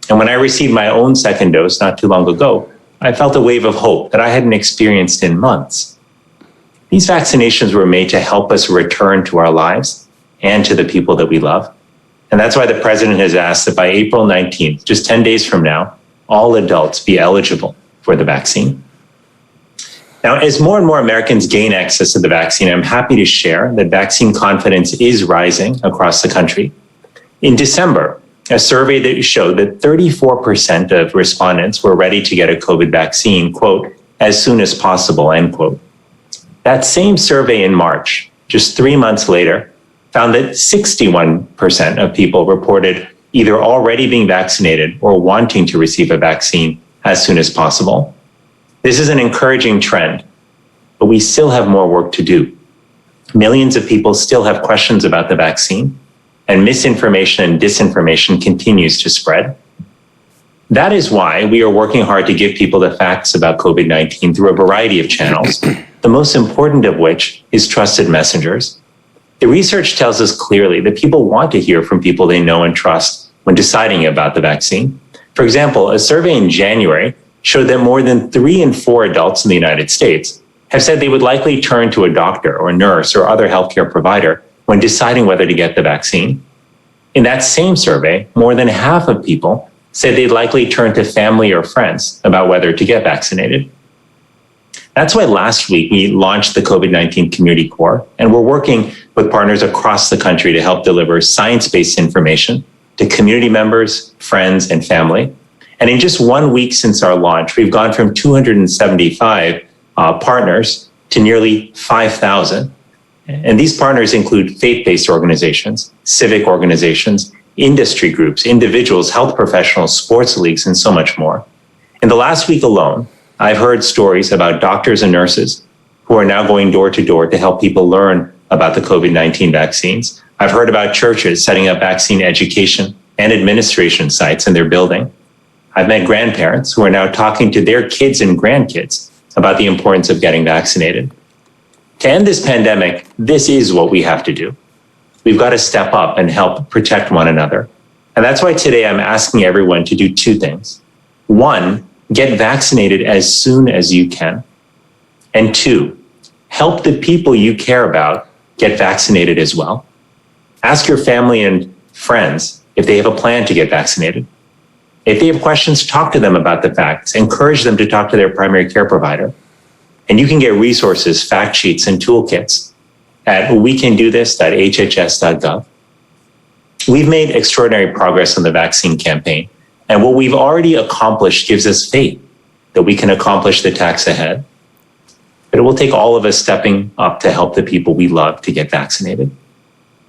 And when I received my own second dose not too long ago, I felt a wave of hope that I hadn't experienced in months. These vaccinations were made to help us return to our lives and to the people that we love. And that's why the president has asked that by April 19th, just 10 days from now, all adults be eligible for the vaccine. Now, as more and more Americans gain access to the vaccine, I'm happy to share that vaccine confidence is rising across the country. In December, a survey that showed that 34% of respondents were ready to get a COVID vaccine, quote, as soon as possible, end quote. That same survey in March, just 3 months later, found that 61% of people reported either already being vaccinated or wanting to receive a vaccine as soon as possible. This is an encouraging trend, but we still have more work to do. Millions of people still have questions about the vaccine, and misinformation and disinformation continues to spread. That is why we are working hard to give people the facts about COVID-19 through a variety of channels, the most important of which is trusted messengers. The research tells us clearly that people want to hear from people they know and trust when deciding about the vaccine. For example, a survey in January showed that more than 3 in 4 adults in the United States have said they would likely turn to a doctor or nurse or other healthcare provider when deciding whether to get the vaccine. In that same survey, more than half of people said they'd likely turn to family or friends about whether to get vaccinated. That's why last week we launched the COVID-19 Community Corps, and we're working with partners across the country to help deliver science-based information to community members, friends, and family. And in just 1 week since our launch, we've gone from 275 partners to nearly 5,000. And these partners include faith-based organizations, civic organizations, industry groups, individuals, health professionals, sports leagues, and so much more. In the last week alone, I've heard stories about doctors and nurses who are now going door to door to help people learn about the COVID-19 vaccines. I've heard about churches setting up vaccine education and administration sites in their building. I've met grandparents who are now talking to their kids and grandkids about the importance of getting vaccinated. To end this pandemic, this is what we have to do. We've got to step up and help protect one another. And that's why today I'm asking everyone to do 2 things. 1, get vaccinated as soon as you can. And 2, help the people you care about get vaccinated as well. Ask your family and friends if they have a plan to get vaccinated. If they have questions, talk to them about the facts. Encourage them to talk to their primary care provider. And you can get resources, fact sheets, and toolkits at wecandothis.hhs.gov. We've made extraordinary progress on the vaccine campaign, and what we've already accomplished gives us faith that we can accomplish the task ahead. But it will take all of us stepping up to help the people we love to get vaccinated.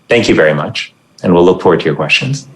Thank you very much, and we'll look forward to your questions.